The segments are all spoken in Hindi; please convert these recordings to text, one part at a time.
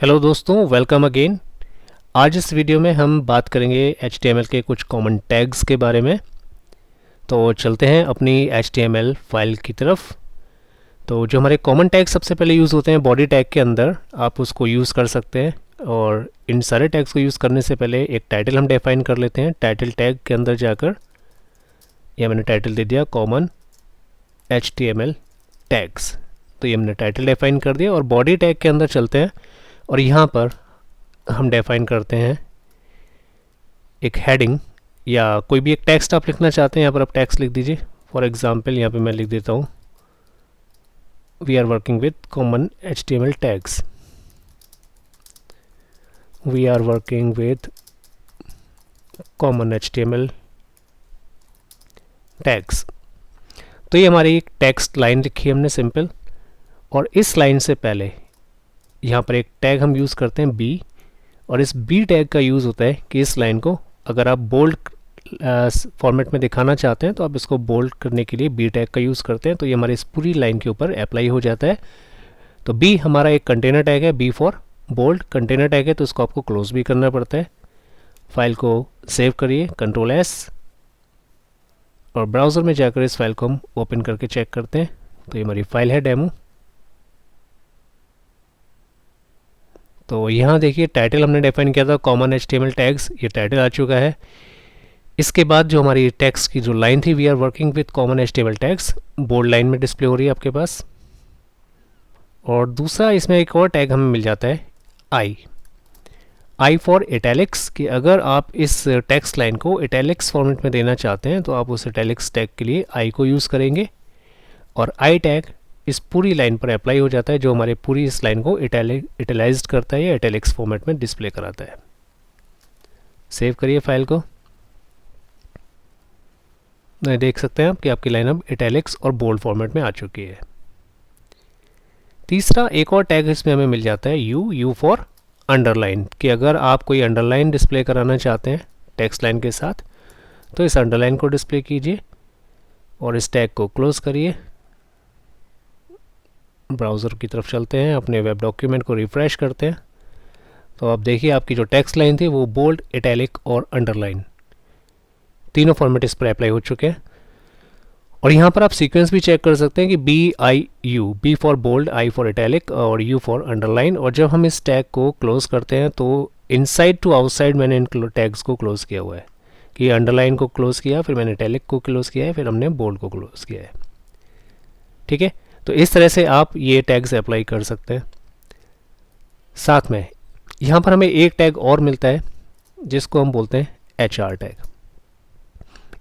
हेलो दोस्तों, वेलकम अगेन। आज इस वीडियो में हम बात करेंगे HTML के कुछ कॉमन टैग्स के बारे में। तो चलते हैं अपनी HTML फाइल की तरफ। तो जो हमारे कॉमन टैग सबसे पहले यूज़ होते हैं बॉडी टैग के अंदर, आप उसको यूज़ कर सकते हैं। और इन सारे टैग्स को यूज़ करने से पहले एक टाइटल हम डिफाइन कर लेते हैं। टाइटल टैग के अंदर जाकर यह मैंने टाइटल दे दिया कॉमन HTML टैग्स। तो ये हमने टाइटल डिफाइन कर दिया और बॉडी टैग के अंदर चलते हैं और यहाँ पर हम डिफाइन करते हैं एक हेडिंग या कोई भी एक टेक्स्ट आप लिखना चाहते हैं। यहाँ पर आप टेक्स्ट लिख दीजिए। फॉर एग्जांपल यहाँ पे मैं लिख देता हूँ we are working with common HTML tags. We are working with common HTML tags. तो ये हमारी एक टेक्स्ट लाइन लिखी है हमने सिंपल। और इस लाइन से पहले यहाँ पर एक टैग हम यूज़ करते हैं बी, और इस बी टैग का यूज़ होता है कि इस लाइन को अगर आप बोल्ड फॉर्मेट में दिखाना चाहते हैं तो आप इसको बोल्ड करने के लिए बी टैग का यूज़ करते हैं। तो ये हमारे इस पूरी लाइन के ऊपर अप्लाई हो जाता है। तो बी हमारा एक कंटेनर टैग है, B for bold container tag है, तो इसको आपको क्लोज भी करना पड़ता है। फाइल को सेव करिए Ctrl+S और ब्राउज़र में जाकर इस फाइल को हम ओपन करके चेक करते हैं। तो ये हमारी फाइल है डेमो। तो यहाँ देखिए टाइटल हमने डिफाइन किया था कॉमन HTML टैग्स, ये टाइटल आ चुका है। इसके बाद जो हमारी टेक्स्ट की जो लाइन थी we are working with common HTML tags, bold line में डिस्प्ले हो रही है आपके पास। और दूसरा इसमें एक और टैग हमें मिल जाता है आई फॉर इटैलिक्स, कि अगर आप इस टेक्स्ट लाइन को इटैलिक्स फॉर्मेट में देना चाहते हैं तो आप उस इटैलिक्स टैग के लिए आई को यूज़ करेंगे। और आई टैग इस पूरी लाइन पर अप्लाई हो जाता है जो हमारे पूरी इस लाइन को इटैलाइज्ड करता है या इटैलिक्स फॉर्मेट में डिस्प्ले कराता है। सेव करिए फाइल को। देख सकते हैं आप कि आपकी लाइन अब इटैलिक्स और बोल्ड फॉर्मेट में आ चुकी है। तीसरा एक और टैग इसमें हमें मिल जाता है यू फॉर अंडरलाइन, कि अगर आप कोई अंडरलाइन डिस्प्ले कराना चाहते हैं टेक्स्ट लाइन के साथ तो इस अंडरलाइन को डिस्प्ले कीजिए और इस टैग को क्लोज करिए। ब्राउज़र की तरफ चलते हैं, अपने वेब डॉक्यूमेंट को रिफ़्रेश करते हैं। तो आप देखिए आपकी जो टेक्स्ट लाइन थी वो बोल्ड, इटैलिक और अंडरलाइन तीनों फॉर्मेट इस पर अप्लाई हो चुके हैं। और यहाँ पर आप सीक्वेंस भी चेक कर सकते हैं कि BIU, B for bold, I for italic और यू फॉर अंडरलाइन। और जब हम इस टैग को क्लोज करते हैं तो इनसाइड टू आउटसाइड मैंने इन टैग्स को क्लोज किया हुआ है, कि अंडरलाइन को क्लोज किया, फिर मैंने इटैलिक को क्लोज किया है, फिर हमने बोल्ड को क्लोज किया है। ठीक है, तो इस तरह से आप ये टैग्स अप्लाई कर सकते हैं। साथ में यहाँ पर हमें एक टैग और मिलता है जिसको हम बोलते हैं HR टैग।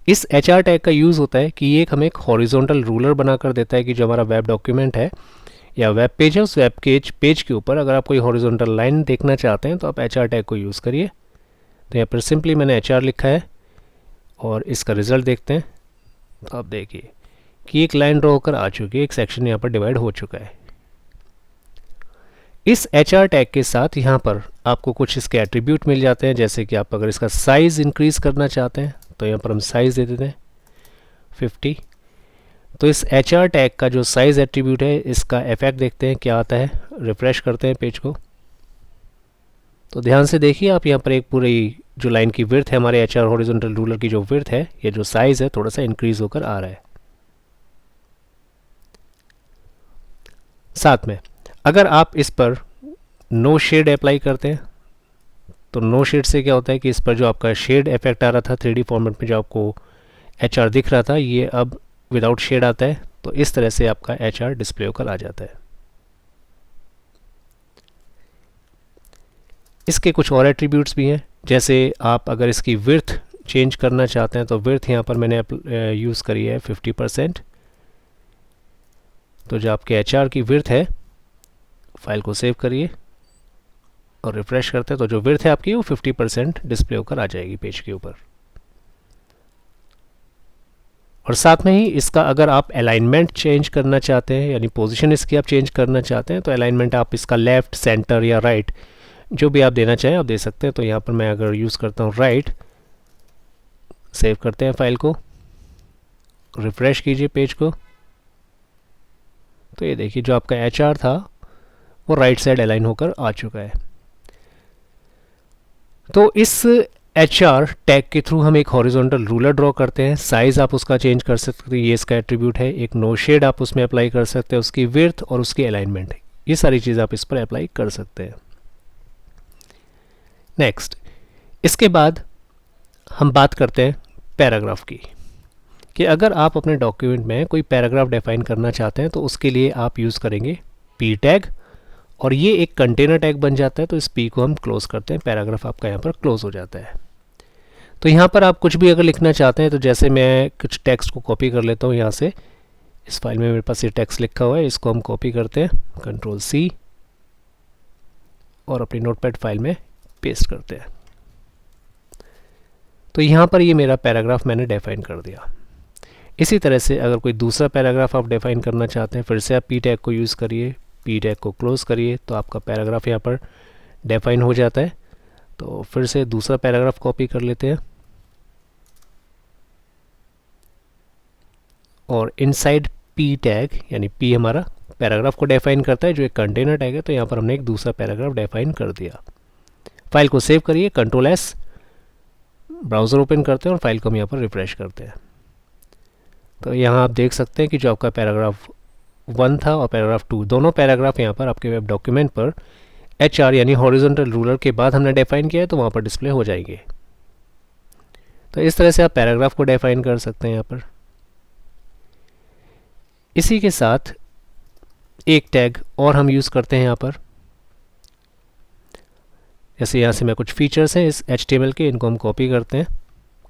इस HR टैग का यूज़ होता है कि ये हमें एक हॉरिजॉन्टल रूलर बनाकर देता है कि जो हमारा वेब डॉक्यूमेंट है या वेब पेज है उस वेब पेज के ऊपर अगर आप कोई हॉरिजॉन्टल लाइन देखना चाहते हैं तो आप HR टैग को यूज़ करिए। तो यहाँ पर सिंपली मैंने HR लिखा है और इसका रिज़ल्ट देखते हैं। तो आप देखिए कि एक लाइन ड्रॉ होकर आ चुकी है, एक सेक्शन यहाँ पर डिवाइड हो चुका है। इस HR टैग के साथ यहाँ पर आपको कुछ इसके एट्रीब्यूट मिल जाते हैं, जैसे कि आप अगर इसका साइज़ इंक्रीज़ करना चाहते हैं तो यहाँ पर हम साइज़ दे देते हैं 50। तो इस HR टैग का जो साइज़ एट्रीब्यूट है इसका इफेक्ट देखते हैं क्या आता है। रिफ़्रेश करते हैं पेज को। तो ध्यान से देखिए आप, यहाँ पर एक पूरी जो लाइन की विड्थ है हमारे HR हॉरिजॉन्टल रूलर की जो विड्थ है, ये जो साइज़ है थोड़ा सा इंक्रीज़ होकर आ रहा है। साथ में अगर आप इस पर नो शेड अप्लाई करते हैं तो नो शेड से क्या होता है कि इस पर जो आपका शेड इफेक्ट आ रहा था 3D फॉर्मेट में जो आपको HR दिख रहा था, ये अब विदाउट शेड आता है। तो इस तरह से आपका HR डिस्प्ले होकर आ जाता है। इसके कुछ और एट्रीब्यूट्स भी हैं, जैसे आप अगर इसकी विड्थ चेंज करना चाहते हैं तो विड्थ यहाँ पर मैंने यूज़ करी है 50%। तो जो आपके HR की विड्थ है, फाइल को सेव करिए और रिफ़्रेश करते हैं तो जो विड्थ है आपकी वो 50% डिस्प्ले होकर आ जाएगी पेज के ऊपर। और साथ में ही इसका अगर आप अलाइनमेंट चेंज करना चाहते हैं यानी पोजीशन इसकी आप चेंज करना चाहते हैं तो अलाइनमेंट आप इसका लेफ़्ट, सेंटर या राइट जो भी आप देना चाहें आप दे सकते हैं। तो यहाँ पर मैं अगर यूज़ करता हूँ राइट, सेव करते हैं फाइल को, रिफ़्रेश कीजिए पेज को। तो ये देखिए जो आपका HR था वो राइट साइड अलाइन होकर आ चुका है। तो इस HR टैग के थ्रू हम एक हॉरिजॉन्टल रूलर ड्रॉ करते हैं। साइज़ आप उसका चेंज कर सकते हैं, ये इसका एट्रीब्यूट है। एक नो शेड आप उसमें अप्लाई कर सकते हैं, उसकी विड्थ और उसकी अलाइनमेंट, ये सारी चीज़ आप इस पर अप्लाई कर सकते हैं। नेक्स्ट, इसके बाद हम बात करते हैं पैराग्राफ की, कि अगर आप अपने डॉक्यूमेंट में कोई पैराग्राफ डिफाइन करना चाहते हैं तो उसके लिए आप यूज़ करेंगे P टैग, और ये एक कंटेनर टैग बन जाता है। तो इस P को हम क्लोज करते हैं, पैराग्राफ आपका यहाँ पर क्लोज हो जाता है। तो यहाँ पर आप कुछ भी अगर लिखना चाहते हैं, तो जैसे मैं कुछ टेक्स्ट को कॉपी कर लेता हूँ यहाँ से, इस फाइल में मेरे पास ये टेक्स्ट लिखा हुआ है, इसको हम कॉपी करते हैं, Ctrl+C, और अपनी नोटपैड फाइल में पेस्ट करते हैं। तो यहाँ पर ये मेरा पैराग्राफ मैंने डिफाइन कर दिया। इसी तरह से अगर कोई दूसरा पैराग्राफ आप डिफाइन करना चाहते हैं, फिर से आप P टैग को यूज़ करिए, P टैग को क्लोज करिए, तो आपका पैराग्राफ यहाँ पर डिफाइन हो जाता है। तो फिर से दूसरा पैराग्राफ कॉपी कर लेते हैं, और इनसाइड P टैग, यानी P हमारा पैराग्राफ को डिफाइन करता है, जो एक कंटेनर टैग है। तो यहाँ पर हमने एक दूसरा पैराग्राफ डिफाइन कर दिया। फाइल को सेव करिए, Ctrl+S, ब्राउज़र ओपन करते हैं और फाइल को हम यहाँ पर रिफ्रेश करते हैं। तो यहाँ आप देख सकते हैं कि जो आपका पैराग्राफ 1 था और पैराग्राफ 2, दोनों पैराग्राफ यहाँ पर आपके वेब डॉक्यूमेंट पर HR यानी हॉरिजॉन्टल रूलर के बाद हमने डिफाइन किया है, तो वहाँ पर डिस्प्ले हो जाएंगे। तो इस तरह से आप पैराग्राफ को डिफाइन कर सकते हैं यहाँ पर। इसी के साथ एक टैग और हम यूज़ करते हैं यहाँ पर, जैसे यहाँ से मैं कुछ फीचर्स हैं इस HTML के, इनको हम कॉपी करते हैं,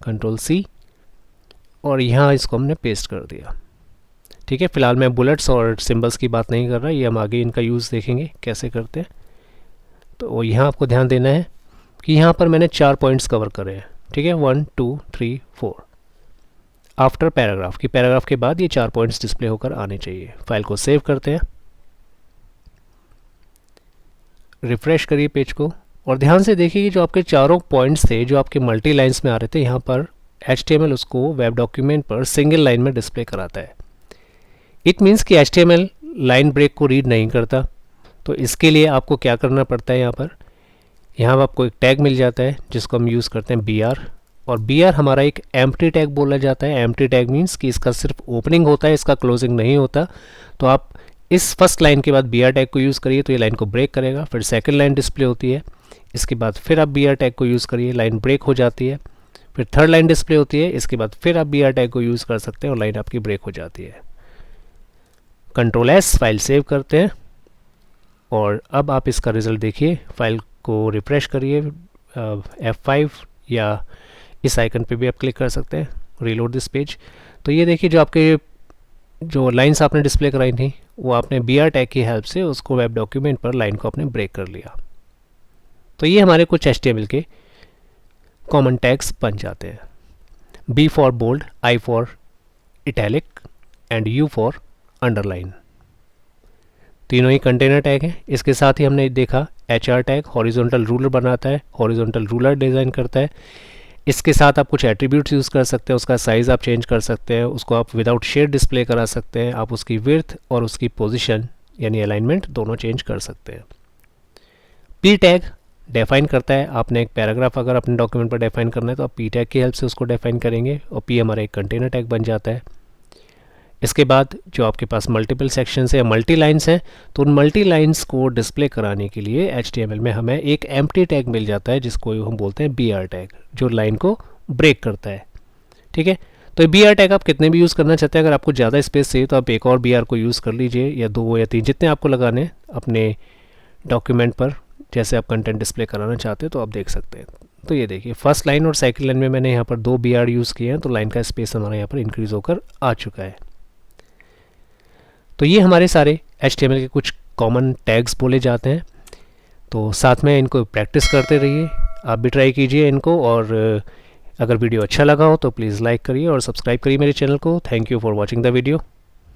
Ctrl+C, और यहाँ इसको हमने पेस्ट कर दिया। ठीक है, फिलहाल मैं बुलेट्स और सिंबल्स की बात नहीं कर रहा, ये हम आगे इनका यूज़ देखेंगे कैसे करते हैं। तो यहाँ आपको ध्यान देना है कि यहाँ पर मैंने 4 पॉइंट्स कवर करे हैं। ठीक है, 1 2 3 4 आफ्टर पैराग्राफ, की पैराग्राफ के बाद ये 4 पॉइंट्स डिस्प्ले होकर आने चाहिए। फाइल को सेव करते हैं, रिफ्रेश करिए पेज को, और ध्यान से देखिए कि जो आपके चारों पॉइंट्स थे, जो आपके मल्टी लाइन्स में आ रहे थे, यहाँ पर HTML उसको वेब डॉक्यूमेंट पर सिंगल लाइन में डिस्प्ले कराता है। इट मीन्स कि HTML लाइन ब्रेक को रीड नहीं करता। तो इसके लिए आपको क्या करना पड़ता है, यहाँ आपको एक टैग मिल जाता है जिसको हम यूज़ करते हैं BR, और BR हमारा एक एम्प्टी टैग बोला जाता है। एम्प्टी टैग मीन्स कि इसका सिर्फ ओपनिंग होता है, इसका क्लोजिंग नहीं होता। तो आप इस फर्स्ट लाइन के बाद BR टैग को यूज़ करिए, तो ये लाइन को ब्रेक करेगा। फिर सेकंड लाइन डिस्प्ले होती है, इसके बाद फिर आप BR टैग को यूज़ करिए, लाइन ब्रेक हो जाती है। फिर थर्ड लाइन डिस्प्ले होती है, इसके बाद फिर आप BR टैग को यूज़ कर सकते हैं और लाइन आपकी ब्रेक हो जाती है। Ctrl+S, फाइल सेव करते हैं, और अब आप इसका रिज़ल्ट देखिए। फाइल को रिफ्रेश करिए, F5 या इस आइकन पे भी आप क्लिक कर सकते हैं, रीलोड दिस पेज। तो ये देखिए, जो आपके जो लाइंस आपने डिस्प्ले कराई थी, वो आपने BR टैग की हेल्प से उसको वेब डॉक्यूमेंट पर लाइन को आपने ब्रेक कर लिया। तो ये हमारे कुछ HTML के कॉमन टैग्स बन जाते हैं। B for bold, I for italic and U for underline, तीनों ही कंटेनर टैग हैं। इसके साथ ही हमने देखा HR टैग हॉरिजॉन्टल रूलर बनाता है, हॉरिजॉन्टल रूलर डिज़ाइन करता है। इसके साथ आप कुछ एट्रीब्यूट्स यूज़ कर सकते हैं, उसका साइज़ आप चेंज कर सकते हैं, उसको आप विदाउट शेड डिस्प्ले करा सकते हैं, आप उसकी विड्थ और उसकी पोजीशन यानी अलाइनमेंट दोनों चेंज कर सकते हैं। P टैग डिफाइन करता है, आपने एक पैराग्राफ अगर अपने डॉक्यूमेंट पर डिफाइन करना है तो आप P टैग की हेल्प से उसको डिफाइन करेंगे, और P हमारा एक कंटेनर टैग बन जाता है। इसके बाद जो आपके पास मल्टीपल सेक्शंस है, मल्टी लाइन्स हैं, तो उन मल्टी लाइन्स को डिस्प्ले कराने के लिए HTML में हमें एक एम्प्टी टैग मिल जाता है, जिसको हम बोलते हैं BR टैग, जो लाइन को ब्रेक करता है। ठीक है, तो BR टैग आप कितने भी यूज़ करना चाहते हैं। अगर आपको ज़्यादा स्पेस चाहिए तो आप एक और BR को यूज़ कर लीजिए, या 2 या 3 जितने आपको लगाने अपने डॉक्यूमेंट पर, जैसे आप कंटेंट डिस्प्ले कराना चाहते हैं तो आप देख सकते हैं। तो ये देखिए, फर्स्ट लाइन और सेकंड लाइन में मैंने यहाँ पर 2 BR यूज़ किए हैं, तो लाइन का स्पेस हमारा यहाँ पर इंक्रीज़ होकर आ चुका है। तो ये हमारे सारे HTML के कुछ कॉमन टैग्स बोले जाते हैं। तो साथ में इनको प्रैक्टिस करते रहिए, आप भी ट्राई कीजिए इनको, और अगर वीडियो अच्छा लगा हो तो प्लीज़ लाइक करिए और सब्सक्राइब करिए मेरे चैनल को। Thank you for watching the video.